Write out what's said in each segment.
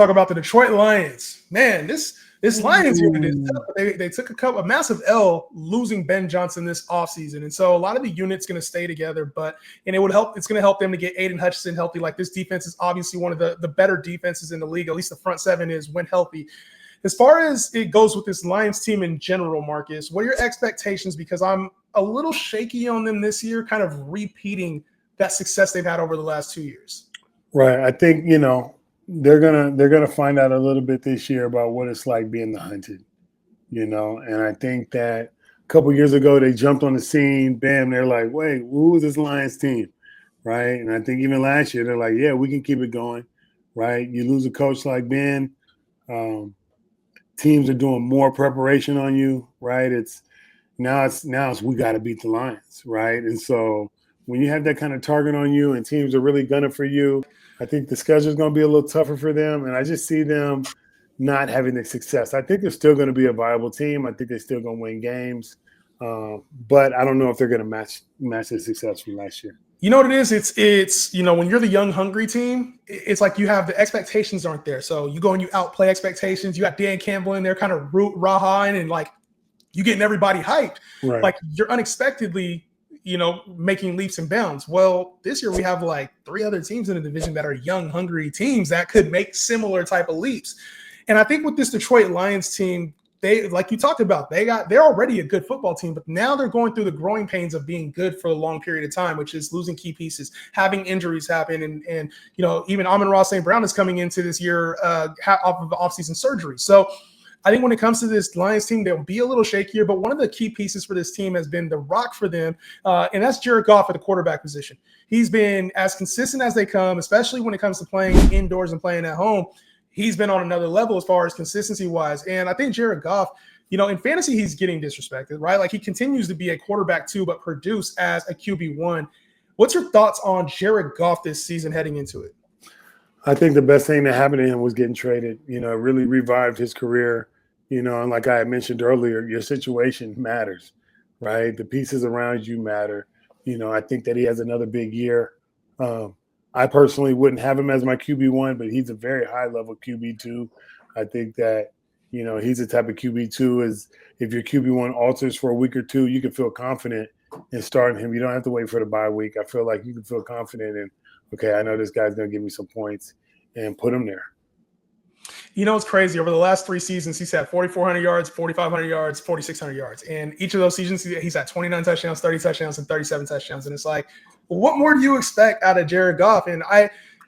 talk about the Detroit Lions. Man, this Lions unit is Ooh. tough. They took a massive L losing Ben Johnson this offseason. And so a lot of the unit's going to stay together, and it's going to help them to get Aiden Hutchinson healthy. Like, this defense is obviously one of the better defenses in the league, at least the front seven is, when healthy. As far as it goes with this Lions team in general, Marcus, what are your expectations? Because I'm a little shaky on them this year, kind of repeating that success they've had over the last 2 years. Right. I think, they're gonna find out a little bit this year about what it's like being the hunted, and I think that a couple years ago they jumped on the scene, bam, they're like, wait, who is this Lions team? Right. And I think even last year they're like, yeah, we can keep it going. Right. You lose a coach like Ben, teams are doing more preparation on you, right? It's we got to beat the Lions, right? And so when you have that kind of target on you and teams are really gunning for you, I think the schedule is going to be a little tougher for them. And I just see them not having the success. I think they're still going to be a viable team. I think they're still going to win games. But I don't know if they're going to match the success from last year. You know what it is? It's when you're the young, hungry team, it's like you have the expectations aren't there. So you go and you outplay expectations. You got Dan Campbell in there kind of rahaing and like you getting everybody hyped. Right. Like, you're unexpectedly, making leaps and bounds. Well, this year we have like 3 other teams in the division that are young, hungry teams that could make similar type of leaps. And I think with this Detroit Lions team, they, like you talked about, they're already a good football team, but now they're going through the growing pains of being good for a long period of time, which is losing key pieces, having injuries happen, and even Amon-Ra St. Brown is coming into this year off of the offseason surgery. So I think when it comes to this Lions team, they'll be a little shakier, but one of the key pieces for this team has been the rock for them, and that's Jared Goff at the quarterback position. He's been as consistent as they come, especially when it comes to playing indoors and playing at home. He's been on another level as far as consistency-wise. And I think Jared Goff, in fantasy, he's getting disrespected, right? Like, he continues to be a quarterback 2, but produce as a QB1. What's your thoughts on Jared Goff this season heading into it? I think the best thing that happened to him was getting traded. It really revived his career. And like I had mentioned earlier, your situation matters, right? The pieces around you matter. I think that he has another big year. I personally wouldn't have him as my QB1, but he's a very high-level QB2. I think that, he's the type of QB2 is if your QB1 alters for a week or two, you can feel confident in starting him. You don't have to wait for the bye week. I feel like you can feel confident in, okay, I know this guy's going to give me some points, and put him there. It's crazy. Over the last 3 seasons, he's had 4,400 yards, 4,500 yards, 4,600 yards. And each of those seasons, he's had 29 touchdowns, 30 touchdowns, and 37 touchdowns. And it's like, what more do you expect out of Jared Goff? And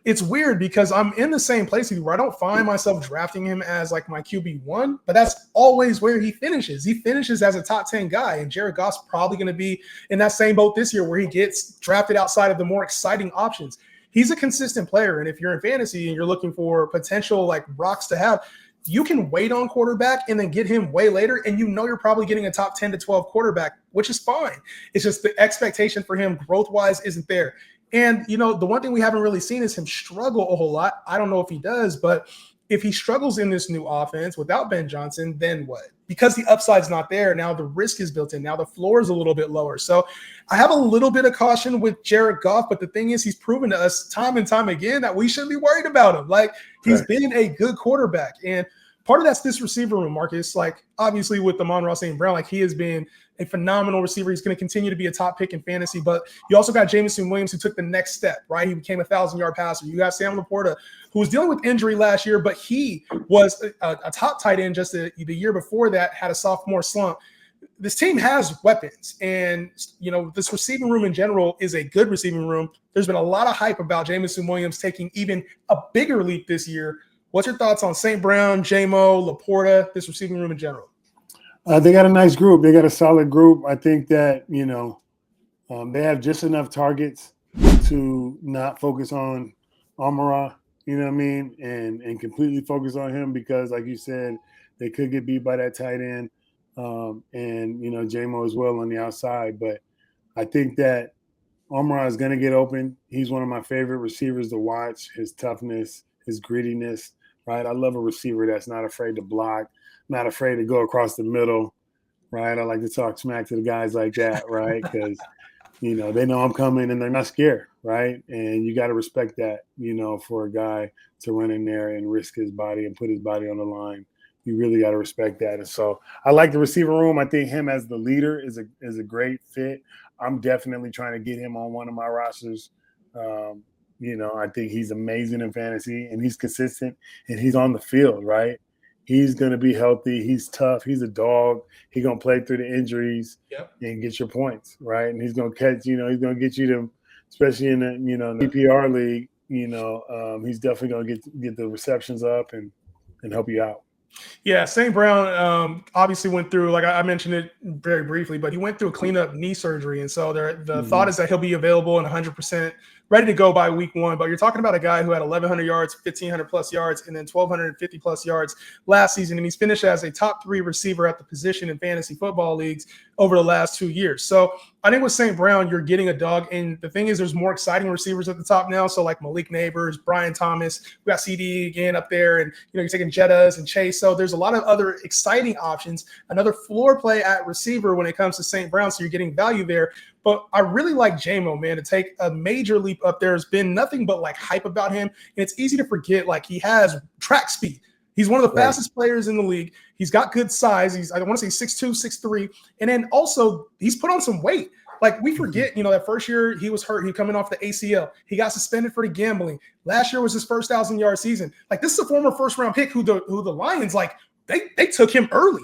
it's weird because I'm in the same place with you where I don't find myself drafting him as like my QB1, but that's always where he finishes. He finishes as a top 10 guy. And Jared Goff's probably going to be in that same boat this year where he gets drafted outside of the more exciting options. He's a consistent player. And if you're in fantasy and you're looking for potential like rocks to have, you can wait on quarterback and then get him way later. And you're probably getting a top 10 to 12 quarterback, which is fine. It's just the expectation for him growth-wise isn't there. And, the one thing we haven't really seen is him struggle a whole lot. I don't know if he does, but if he struggles in this new offense without Ben Johnson, then what? Because the upside's not there, now the risk is built in. Now the floor is a little bit lower. So I have a little bit of caution with Jared Goff, but the thing is he's proven to us time and time again that we shouldn't be worried about him. Like, he's been a good quarterback. And part of that's this receiver room, Marcus. Like, obviously with Amon-Ra St. Brown, like, he has been a phenomenal receiver. He's going to continue to be a top pick in fantasy. But you also got Jameson Williams, who took the next step, right? He became a 1,000-yard passer. You got Sam Laporta, who was dealing with injury last year, but he was a top tight end just the year before that, had a sophomore slump. This team has weapons, and this receiving room in general is a good receiving room. There's been a lot of hype about Jameson Williams taking even a bigger leap this year. What's your thoughts on St. Brown, J-Mo, Laporta, this receiving room in general? They got a nice group. They got a solid group. I think that, they have just enough targets to not focus on Amon-Ra, you know what I mean, and completely focus on him because, like you said, they could get beat by that tight end and, J-Mo as well on the outside. But I think that Amon-Ra is going to get open. He's one of my favorite receivers to watch, his toughness, his grittiness, right? I love a receiver that's not afraid to block, not afraid to go across the middle, right? I like to talk smack to the guys like that, right? Because, they know I'm coming and they're not scared, right? And you got to respect that, for a guy to run in there and risk his body and put his body on the line. You really got to respect that. And so I like the receiver room. I think him as the leader is a great fit. I'm definitely trying to get him on one of my rosters. I think he's amazing in fantasy, and he's consistent, and he's on the field, right? He's going to be healthy. He's tough. He's a dog. He's going to play through the injuries and get your points, right? And he's going to catch, he's going to get you them, especially in the PPR league. He's definitely going to get the receptions up and help you out. Yeah, St. Brown obviously went through, like I mentioned it very briefly, but he went through a cleanup knee surgery. And so the thought is that he'll be available and 100% ready to go by week 1. But you're talking about a guy who had 1,100 yards, 1,500 plus yards, and then 1,250 plus yards last season. And he's finished as a top 3 receiver at the position in fantasy football leagues over the last 2 years. So I think with St. Brown, you're getting a dog. And the thing is, there's more exciting receivers at the top now. So like Malik Neighbors, Brian Thomas, we got CD again up there, and you're taking Jettas and Chase. So there's a lot of other exciting options. Another floor play at receiver when it comes to St. Brown. So you're getting value there. But I really like J-Mo, man, to take a major leap up there. There's been nothing but like hype about him. And it's easy to forget, like, he has track speed. He's one of the fastest players in the league. He's got good size. I want to say 6'2", 6'3". And then also he's put on some weight. Like, we forget, that first year he was hurt. He coming off the ACL. He got suspended for the gambling. Last year was his first 1,000-yard season. Like, this is a former first-round pick who the Lions, like, they took him early.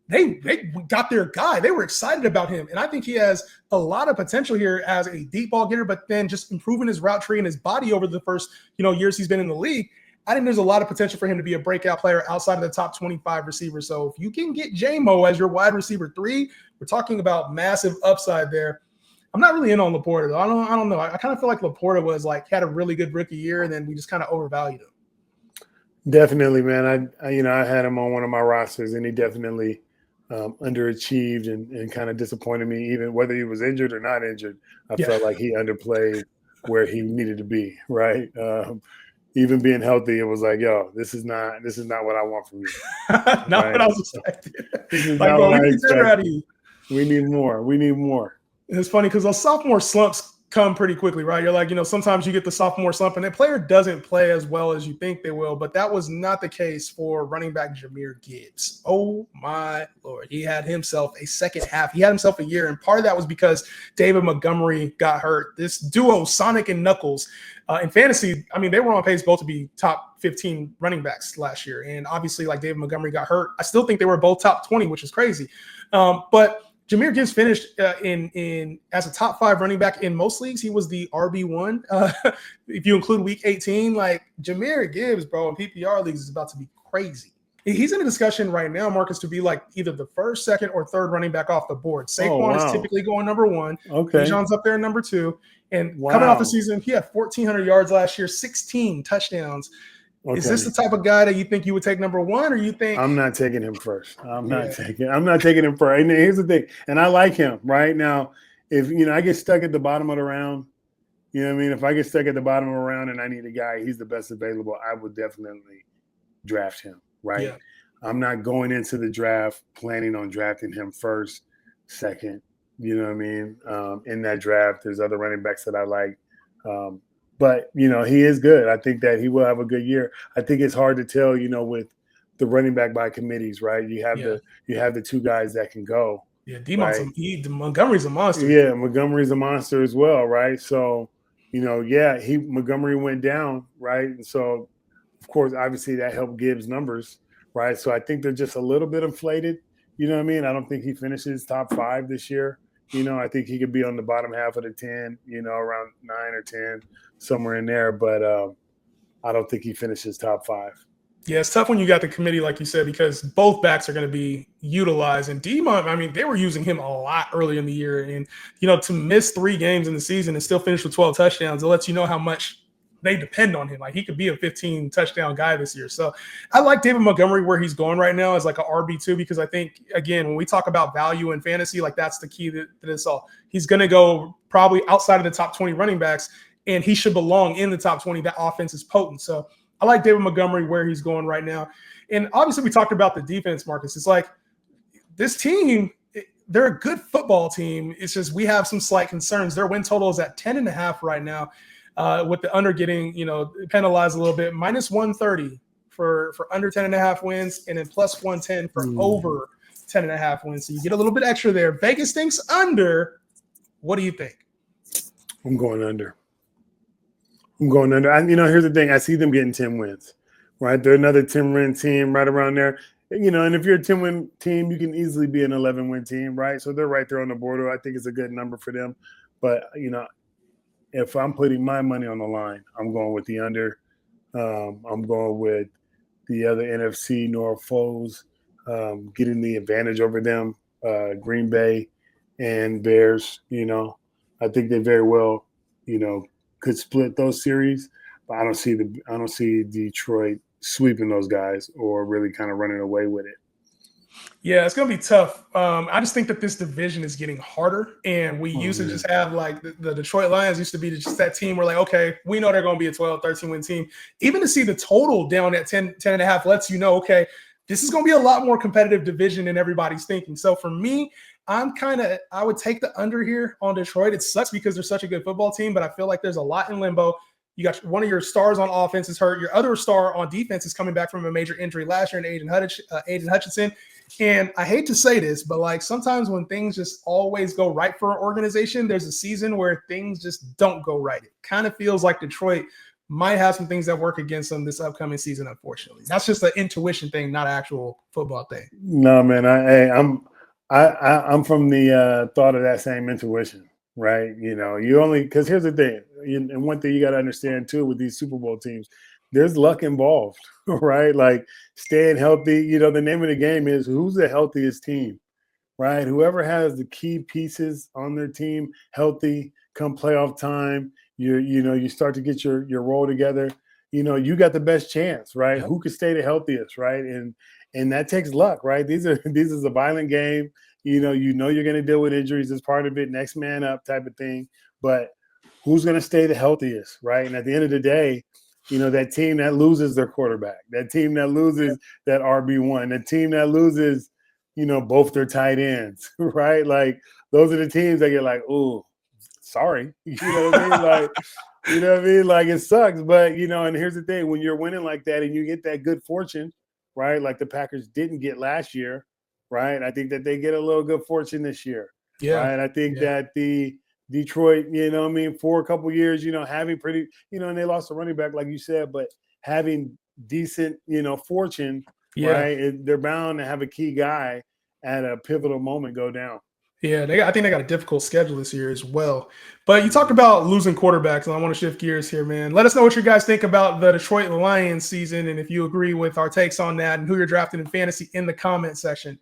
They got their guy. They were excited about him. And I think he has a lot of potential here as a deep ball getter, but then just improving his route tree and his body over the first, years he's been in the league. I think there's a lot of potential for him to be a breakout player outside of the top 25 receivers. So if you can get J-Mo as your wide receiver 3, we're talking about massive upside there. I'm not really in on Laporta, though. I don't know. I kind of feel like Laporta was like had a really good rookie year, and then we just kind of overvalued him. Definitely, man. I had him on one of my rosters, and he definitely underachieved and kind of disappointed me. Even whether he was injured or not injured, I felt like he underplayed where he needed to be. Right. Even being healthy, it was like, yo, this is not what I want from you. Not right? What I was expecting. This is like, not what I expected. We need more. And it's funny because those sophomore slumps come pretty quickly, right? You're like, sometimes you get the sophomore slump and the player doesn't play as well as you think they will, but that was not the case for running back Jahmyr Gibbs. Oh my Lord. He had himself a second half. He had himself a year. And part of that was because David Montgomery got hurt. This duo, Sonic and Knuckles, in fantasy, I mean, they were on pace both to be top 15 running backs last year. And obviously, like, David Montgomery got hurt. I still think they were both top 20, which is crazy. But Jahmyr Gibbs finished in as a top 5 running back in most leagues. He was the RB1. If you include week 18, like, Jahmyr Gibbs, bro, in PPR leagues is about to be crazy. He's in a discussion right now, Marcus, to be like either the first, second, or third running back off the board. Saquon is typically going number 1. Okay. Bijan's up there number 2. And coming off the season, he had 1,400 yards last year, 16 touchdowns. Okay. Is this the type of guy that you think you would take number 1, or you think I'm not taking him first? I'm not taking him first. And here's the thing, and I like him right now. If I get stuck at the bottom of the round, you know what I mean? If I get stuck at the bottom of the round and I need a guy, he's the best available, I would definitely draft him, right? Yeah. I'm not going into the draft planning on drafting him first, second. You know what I mean? In that draft, there's other running backs that I like. But, he is good. I think that he will have a good year. I think it's hard to tell, with the running back by committees, right? You have the 2 guys that can go. Yeah, Montgomery's a monster. Yeah, Montgomery's a monster as well, right? So, Montgomery went down, right? And so, of course, obviously that helped Gibbs' numbers, right? So I think they're just a little bit inflated. You know what I mean? I don't think he finishes top 5 this year. I think he could be on the bottom half of the 10, around 9 or 10, somewhere in there. But I don't think he finishes top 5. Yeah, it's tough when you got the committee, like you said, because both backs are going to be utilized. And D-Mont, I mean, they were using him a lot early in the year. And, to miss 3 games in the season and still finish with 12 touchdowns, it lets you know how much they depend on him. Like, he could be a 15 touchdown guy this year. So I like David Montgomery where he's going right now as like a RB2, because I think, again, when we talk about value in fantasy, like, that's the key to this all. He's going to go probably outside of the top 20 running backs, and he should belong in the top 20. That offense is potent. So I like David Montgomery where he's going right now. And obviously we talked about the defense, Marcus. It's like this team, they're a good football team. It's just we have some slight concerns. Their win total is at 10.5 right now, with the under getting penalized a little bit. Minus 130 for under 10.5 wins, and then plus 110 for over 10.5 wins. So you get a little bit extra there. Vegas thinks under. What do you think? I'm going under. Here's the thing. I see them getting 10 wins, right? They're another 10-win team right around there. And if you're a 10-win team, you can easily be an 11-win team, right? So they're right there on the border. I think it's a good number for them. But, if I'm putting my money on the line, I'm going with the under. I'm going with the other NFC North foes, getting the advantage over them, Green Bay and Bears. I think they very well, could split those series, but I don't see Detroit sweeping those guys or really kind of running away with it. Yeah, it's going to be tough. I just think that this division is getting harder, and we used to just have like the Detroit Lions used to be just that team where like, okay, we know they're going to be a 12, 13-win team. Even to see the total down at 10.5 lets you know, okay, this is going to be a lot more competitive division than everybody's thinking. So for me, I would take the under here on Detroit. It sucks because they're such a good football team, but I feel like there's a lot in limbo. You got one of your stars on offense is hurt. Your other star on defense is coming back from a major injury last year in Aiden Hutchinson. And I hate to say this, but like sometimes when things just always go right for an organization, there's a season where things just don't go right. It kind of feels like Detroit might have some things that work against them this upcoming season, unfortunately. That's just an intuition thing, not an actual football thing. No, man. I'm from the thought of that same intuition, right? Because here's the thing, and one thing you got to understand too with these Super Bowl teams, there's luck involved, right? Like staying healthy. The name of the game is who's the healthiest team, right? Whoever has the key pieces on their team healthy come playoff time, you start to get your role together. You got the best chance, right? Yep. Who could stay the healthiest, right? And that takes luck, right? This is a violent game. You're going to deal with injuries as part of it, next man up type of thing. But who's going to stay the healthiest, right? And at the end of the day, that team that loses their quarterback, that team that loses that RB1, that team that loses, both their tight ends, right? Like those are the teams that get like, oh, sorry. You know what I mean? Like, Like it sucks. But, and here's the thing, when you're winning like that and you get that good fortune, right? Like the Packers didn't get last year, right? I think that they get a little good fortune this year. Yeah. Right. I think that the Detroit, for a couple of years, having pretty, and they lost a running back, like you said, but having decent, fortune, right? They're bound to have a key guy at a pivotal moment go down. Yeah, I think they got a difficult schedule this year as well. But you talked about losing quarterbacks, and I want to shift gears here, man. Let us know what you guys think about the Detroit Lions season, and if you agree with our takes on that and who you're drafting in fantasy in the comment section.